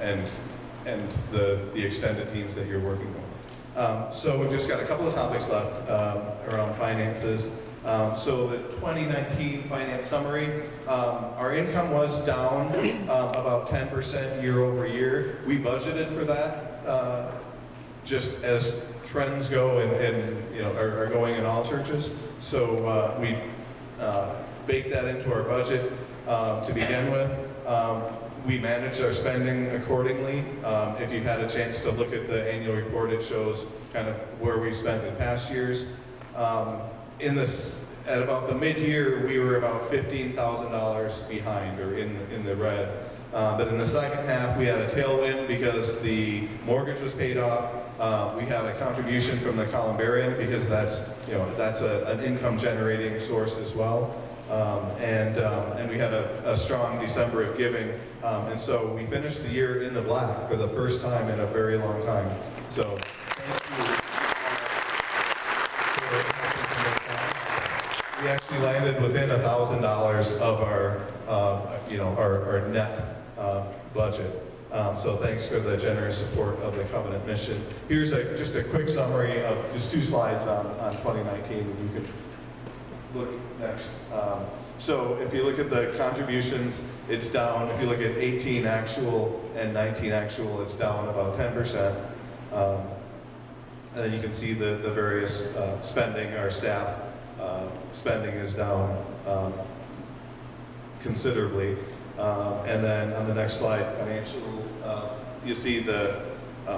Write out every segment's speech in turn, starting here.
and the extended teams that you're working with. So we've just got a couple of topics left around finances. So the 2019 finance summary, our income was down about 10% year over year. We budgeted for that just as trends go and are going in all churches. So we baked that into our budget to begin with. We managed our spending accordingly. If you've had a chance to look at the annual report, it shows kind of where we spent in past years. At about the mid-year, we were about $15,000 behind or in the red. But in the second half, we had a tailwind because the mortgage was paid off. We had a contribution from the columbarium because that's an income-generating source as well. And we had a strong December of giving. And so we finished the year in the black for the first time in a very long time. So thank you. We actually landed within $1,000 of our net budget. So thanks for the generous support of the Covenant mission. Here's just a quick summary of just 2 slides on 2019. You can look next. So if you look at the contributions, it's down. If you look at 18 actual and 19 actual, it's down about 10%. And then you can see the various spending. Our staff spending is down considerably. And then on the next slide, financial, you see the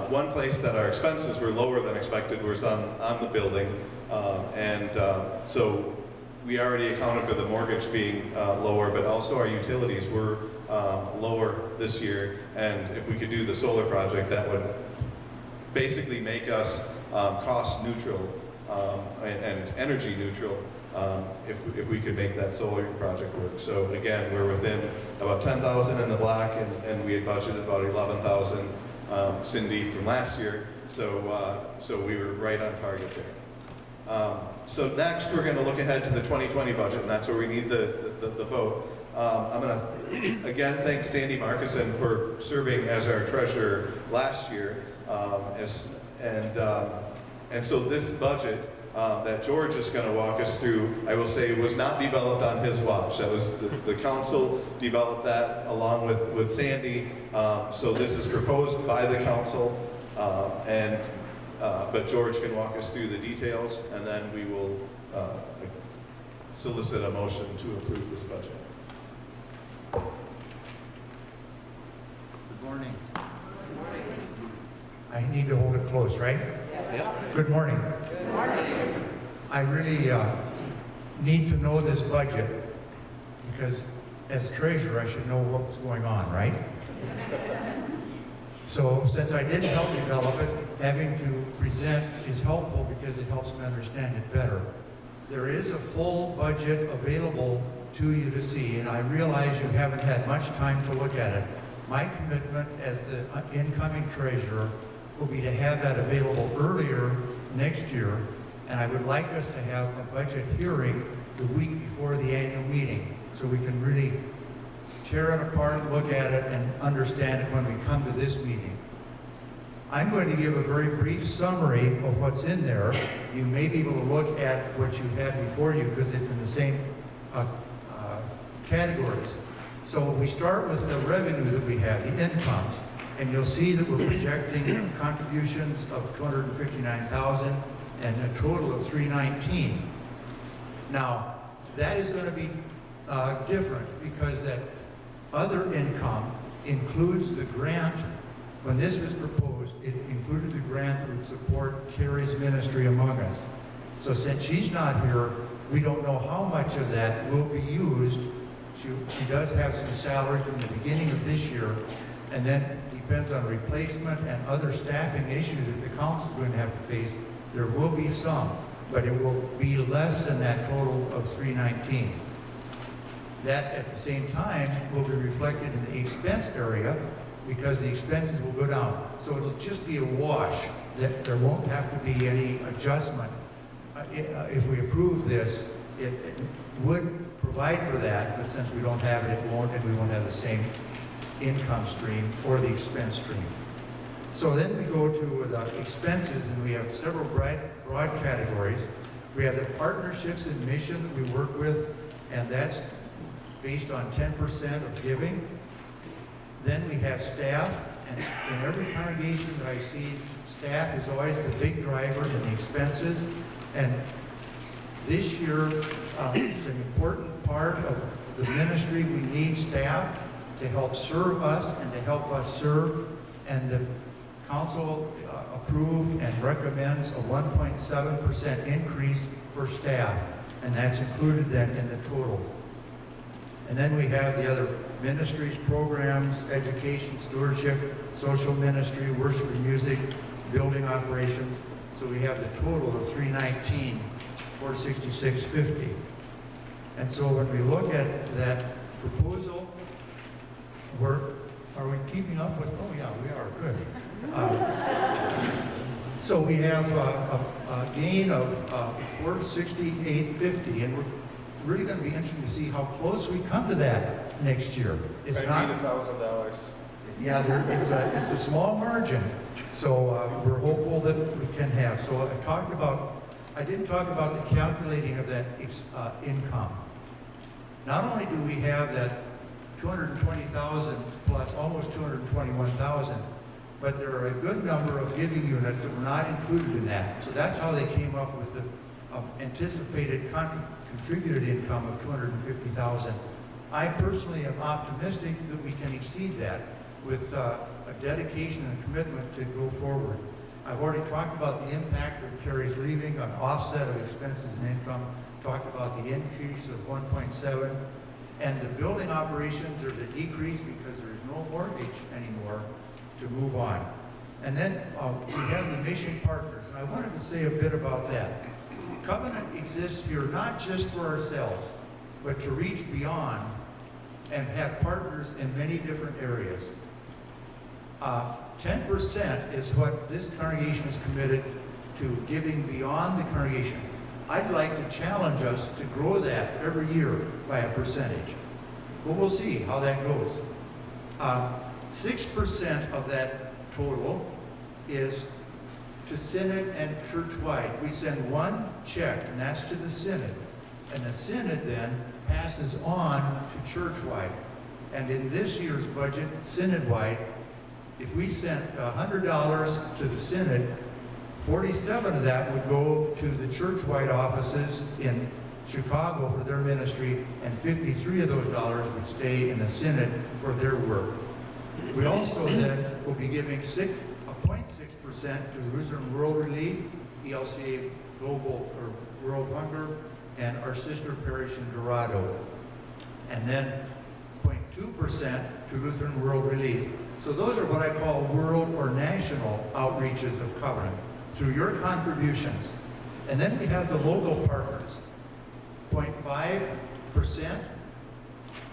one place that our expenses were lower than expected was on the building. So we already accounted for the mortgage being lower, but also our utilities were lower this year. And if we could do the solar project, that would basically make us cost neutral and energy neutral if we could make that solar project work. So again, we're within about 10,000 in the black, and we had budgeted about 11,000, Cindy, from last year. So we were right on target there. So next, we're going to look ahead to the 2020 budget, and that's where we need the vote. I'm going to again thank Sandy Markison for serving as our treasurer last year, and so this budget that George is going to walk us through, I will say, was not developed on his watch. That was the council developed that along with Sandy. So this is proposed by the council, but George can walk us through the details, and then we will solicit a motion to approve this budget. Good morning. I need to hold it close, right? Yes. Good morning. Good morning. I really need to know this budget because as treasurer I should know what's going on, right? So since I didn't help develop it, having to present is helpful because it helps me understand it better. There is a full budget available to you to see, and I realize you haven't had much time to look at it. My commitment as the incoming treasurer will be to have that available earlier next year, and I would like us to have a budget hearing the week before the annual meeting so we can really tear it apart, look at it, and understand it when we come to this meeting. I'm going to give a very brief summary of what's in there. You may be able to look at what you have before you because it's in the same categories. So we start with the revenue that we have, the incomes, and you'll see that we're projecting contributions of $259,000 and a total of $319,000. Now, that is going to be different because that other income includes the grant. When this was proposed, it included the grant that would support Carrie's ministry among us. So since she's not here, we don't know how much of that will be used. She does have some salary from the beginning of this year, and then depends on replacement and other staffing issues that the council is going to have to face. There will be some, but it will be less than that total of $319,000. That, at the same time, will be reflected in the expense area because the expenses will go down. So it'll just be a wash. That there won't have to be any adjustment. If we approve this, it would provide for that, but since we don't have it, it won't, and we won't have the same income stream or the expense stream. So then we go to the expenses, and we have several broad categories. We have the partnerships and mission that we work with, and that's based on 10% of giving. Then we have staff, and in every congregation that I see, staff is always the big driver in the expenses. And this year, it's an important part of the ministry. We need staff to help serve us and to help us serve. And the council approved and recommends a 1.7% increase for staff, and that's included then in the total. And then we have the other ministries, programs, education, stewardship, social ministry, worship and music, building operations. So we have the total of 319, 466.50. And so when we look at that proposal, are we keeping up with? Oh yeah, we are, good. So we have a gain of 468.50, and we're really going to be interested to see how close we come to that next year. It's not $1,000. Yeah, it's a small margin, so we're hopeful that we can have. So I didn't talk about the calculating of that income. Not only do we have that 220,000 plus almost 221,000, but there are a good number of giving units that were not included in that. So that's how they came up with the anticipated contributed income of 250,000. I personally am optimistic that we can exceed that with a dedication and commitment to go forward. I've already talked about the impact of Terry's leaving on offset of expenses and income, talked about the increase of 1.7, and the building operations are the decrease because there is no mortgage anymore to move on. And then we have the mission partners, and I wanted to say a bit about that. Covenant exists here not just for ourselves, but to reach beyond and have partners in many different areas. 10% is what this congregation is committed to giving beyond the congregation. I'd like to challenge us to grow that every year by a percentage. But we'll see how that goes. 6% of that total is to synod and church-wide. We send one check, and that's to the synod. And the synod then passes on to church-wide. And in this year's budget, synod-wide, if we sent $100 to the synod, 47 of that would go to the church-wide offices in Chicago for their ministry, and 53 of those dollars would stay in the synod for their work. We also then will be giving 0.6% to Lutheran World Relief, ELCA Global or World Hunger, and our sister parish in Dorado. And then 0.2% to Lutheran World Relief. So those are what I call world or national outreaches of Covenant through your contributions. And then we have the local partners. 0.5%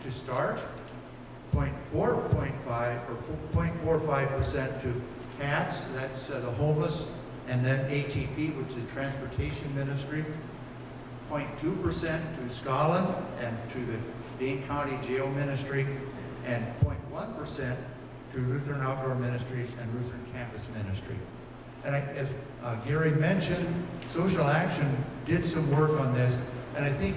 to start, 0.45% to HATS, that's the homeless, and then ATP, which is the transportation ministry, 0.2% to Scotland and to the Dane County Jail Ministry, and 0.1% to Lutheran Outdoor Ministries and Lutheran Campus Ministry. And as Gary mentioned, Social Action did some work on this, and I think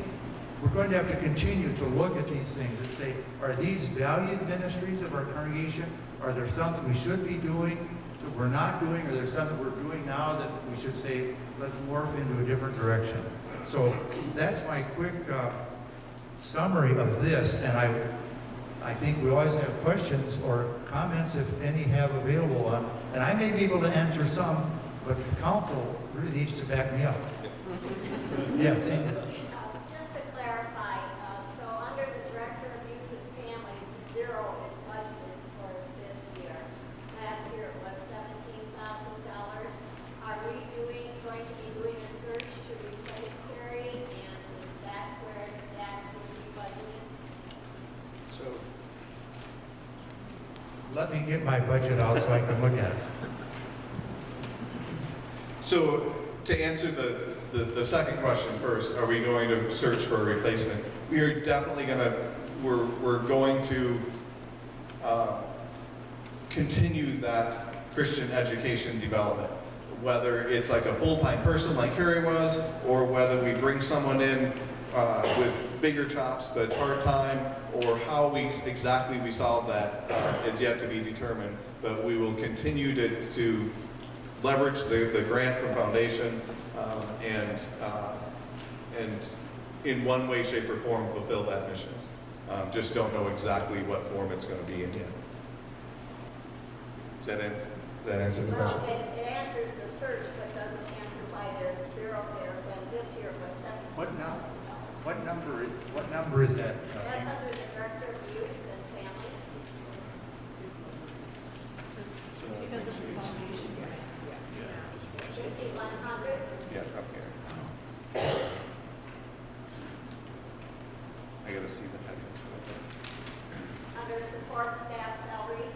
we're going to have to continue to look at these things and say, are these valued ministries of our congregation? Are there some that we should be doing that we're not doing? Or there's some that we're doing now that we should say, let's morph into a different direction? So that's my quick summary of this, and I think we always have questions or comments, if any have available on, and I may be able to answer some, but the council really needs to back me up. Yes, Amy. Just to clarify, so under the Director of Youth and Family, 0 is budgeted for this year. Last year it was $17,000. Are we going to be doing a search to replace Carrie, and is that where that will be budgeted? So, Let me get my budget out so I can look at it. So to answer the second question first, are we going to search for a replacement? We are definitely going to, we're going to continue that Christian education development. Whether it's like a full-time person like Harry was, or whether we bring someone in with bigger chops but part-time, or how exactly we solve that is yet to be determined. But we will continue to leverage the grant from Foundation and in one way, shape, or form fulfill that mission. Just don't know exactly what form it's going to be in yet. Does that answer the question? Well, it answers the search, but doesn't answer why there's zero there when this year was $17,000. What number is that? That's under the Director of Youth and Families. Because of the foundation. 5,100. Yeah, up here. I gotta see the headings. Under support staff salaries.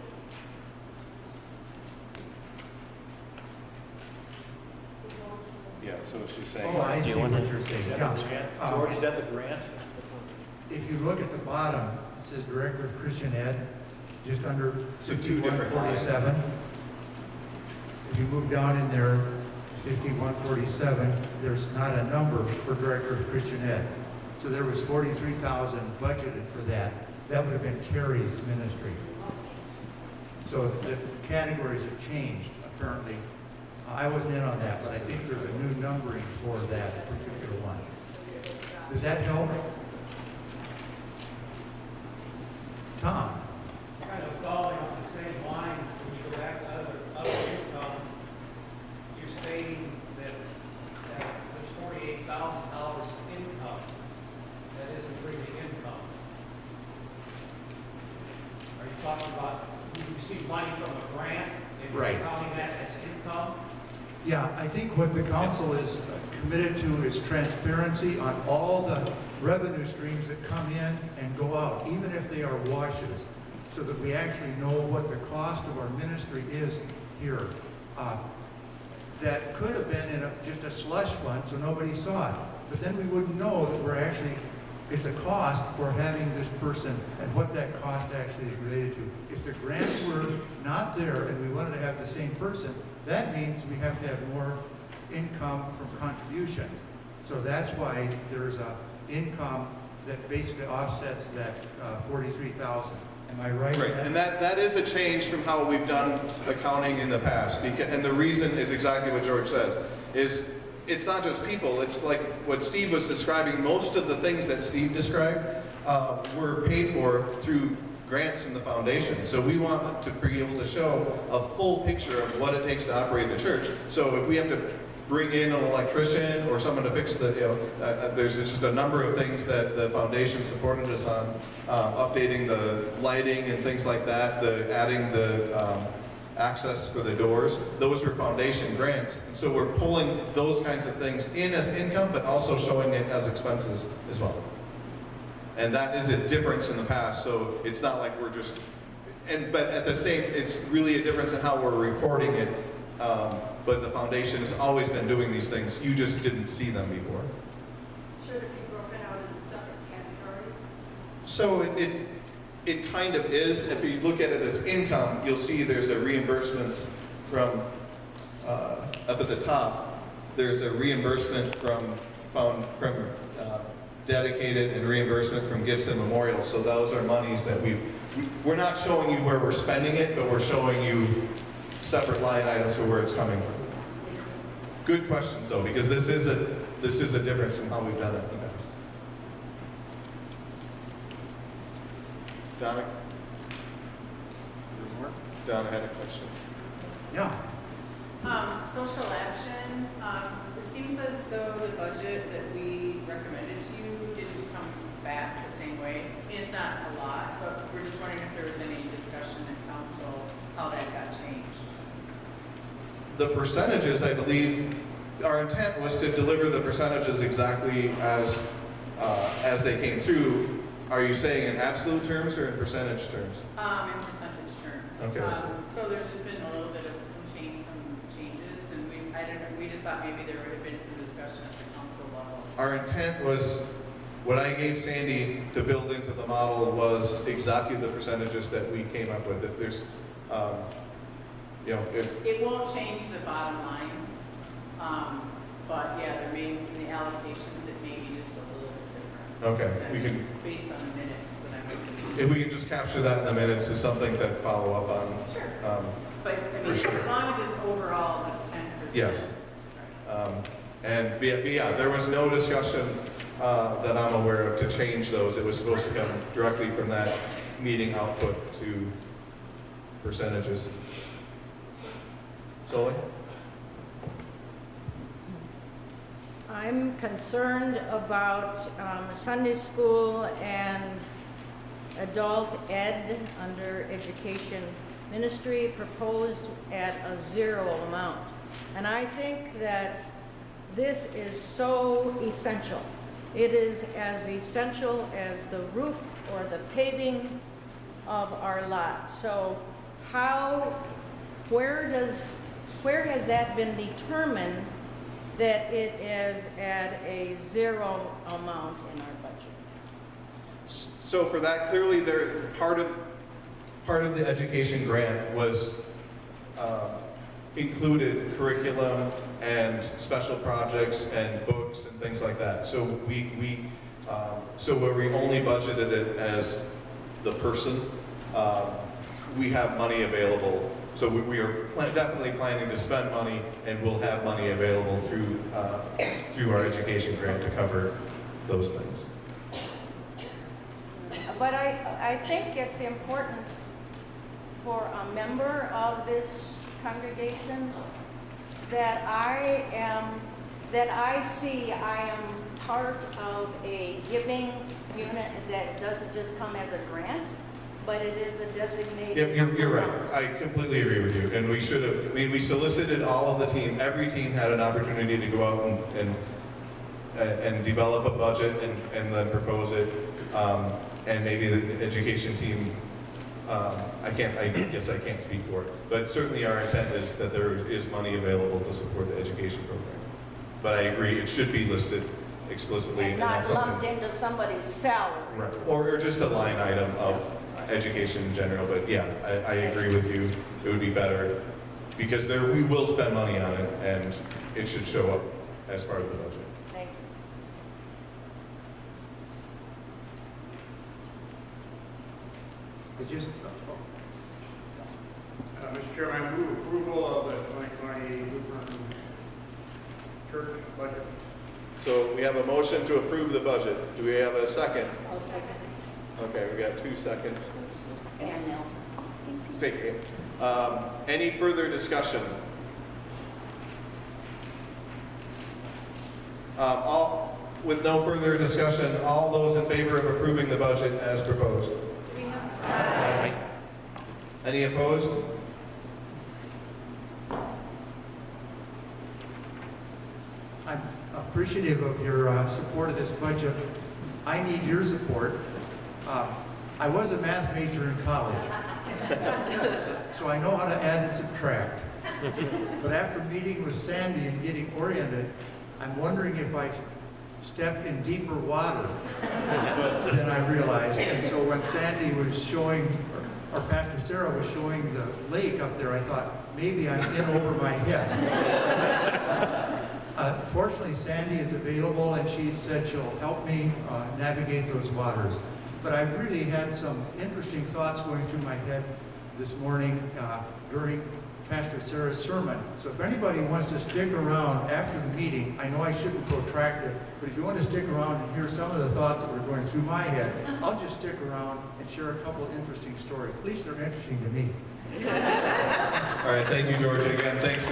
Yeah, so she's saying. Oh, I see what you're saying. Yeah. George, is that the grant? If you look at the bottom, it says Director of Christian Ed, just under So two different lines. 5147. If you move down in there, 5147, there's not a number for Director of Christian Ed. So there was 43,000 budgeted for that. That would have been Carrie's ministry. So the categories have changed, apparently. I wasn't in on that, but I think there's a new numbering for that particular one. Does that help? Tom? Kind of following on the same line, when you go back to other income, you're stating that there's $48,000 in income that isn't really income. Are you talking about, you receive money from a grant and you're Right. counting that as income? Yeah, I think what the council is committed to is transparency on all the revenue streams that come in and go out, even if they are washes, so that we actually know what the cost of our ministry is here. That could have been in just a slush fund, so nobody saw it. But then we wouldn't know that we're actually, it's a cost for having this person and what that cost actually is related to. If the grants were not there and we wanted to have the same person, that means we have to have more income from contributions. So that's why there's a income that basically offsets that 43,000. Am I right? Right, and that is a change from how we've done accounting in the past. And the reason is exactly what George says, is it's not just people, it's like what Steve was describing. Most of the things that Steve described were paid for through grants from the foundation. So we want to be able to show a full picture of what it takes to operate the church. So if we have to bring in an electrician or someone to fix the, there's just a number of things that the foundation supported us on, updating the lighting and things like that, adding the access for the doors. Those were foundation grants. And so we're pulling those kinds of things in as income, but also showing it as expenses as well. And that is a difference in the past, so it's not like we're just, but at the same, it's really a difference in how we're reporting it. But the foundation has always been doing these things, you just didn't see them before. Should it be broken out as a separate category? So it kind of is. If you look at it as income, you'll see there's a reimbursements from, up at the top, there's a reimbursement from dedicated and reimbursement from gifts and memorials. So those are monies that we're not showing you where we're spending it, but we're showing you separate line items for where it's coming from. Good questions though, because this is a difference in how we've done it in the past. Donna? Donna had a question. Yeah. Social action, it seems as though the budget that we recommended to you didn't come back the same way. I mean, it's not a lot, but we're just wondering if there was any discussion in council how that got changed. The percentages, I believe, our intent was to deliver the percentages exactly as they came through. Are you saying in absolute terms or in percentage terms? In percentage terms. Okay. So there's just been a little bit of some changes, and we just thought maybe there would have been some discussion at the council level. Our intent was What I gave Sandy to build into the model was exactly the percentages that we came up with. If there's, you know, if, It won't change the bottom line, but yeah, there may, in the allocations, it may be just a little bit different. okay, we can, Based on the minutes that I'm reading. if we can just capture that in the minutes is something to follow up on. Sure. But, I mean, For sure. as long as it's overall the 10%. Yes. Yeah, there was no discussion that I'm aware of to change those. It was supposed to come directly from that meeting output to percentages. Solly? I'm concerned about Sunday school and adult ed under education ministry proposed at a 0 amount. And I think that this is so essential. It is as essential as the roof or the paving of our lot. So where has that been determined that it is at a 0 amount in our budget? So for that, clearly there, part of the education grant was included curriculum and special projects and books and things like that. So so where we only budgeted it as the person, we have money available. So we are definitely planning to spend money, and we'll have money available through our education grant to cover those things. But I think it's important for a member of this congregation that I am part of a giving unit that doesn't just come as a grant, but it is a designated. Yep, you're right. I completely agree with you. And we should have, I mean, we solicited all of the team. Every team had an opportunity to go out and develop a budget and then propose it. And maybe the education team, I guess I can't speak for it. But certainly our intent is that there is money available to support the education program. But I agree, it should be listed explicitly. And not something- lumped into somebody's salary. Right. Or just a line item of education in general, but yeah, I agree with you. It would be better, because we will spend money on it, and it should show up as part of the budget. Thank you. It's just, Mr. Chairman, I move approval of the 2020 Lutheran Church budget. So we have a motion to approve the budget. Do we have a second? I'll second. Okay, we got 2 seconds. And Nelson. Take it. Any further discussion? With no further discussion, all those in favor of approving the budget as proposed? Aye. Any opposed? I'm appreciative of your support of this budget. I need your support. I was a math major in college, so I know how to add and subtract. But after meeting with Sandy and getting oriented, I'm wondering if I stepped in deeper water than I realized. And so when Sandy was showing, or Pastor Sarah was showing the lake up there, I thought, maybe I'm in over my head. Fortunately, Sandy is available, and she said she'll help me navigate those waters. But I really had some interesting thoughts going through my head this morning during Pastor Sarah's sermon. So if anybody wants to stick around after the meeting, I know I shouldn't protract it, but if you want to stick around and hear some of the thoughts that were going through my head, I'll just stick around and share a couple interesting stories. At least they're interesting to me. All right, thank you, George. Again, thanks.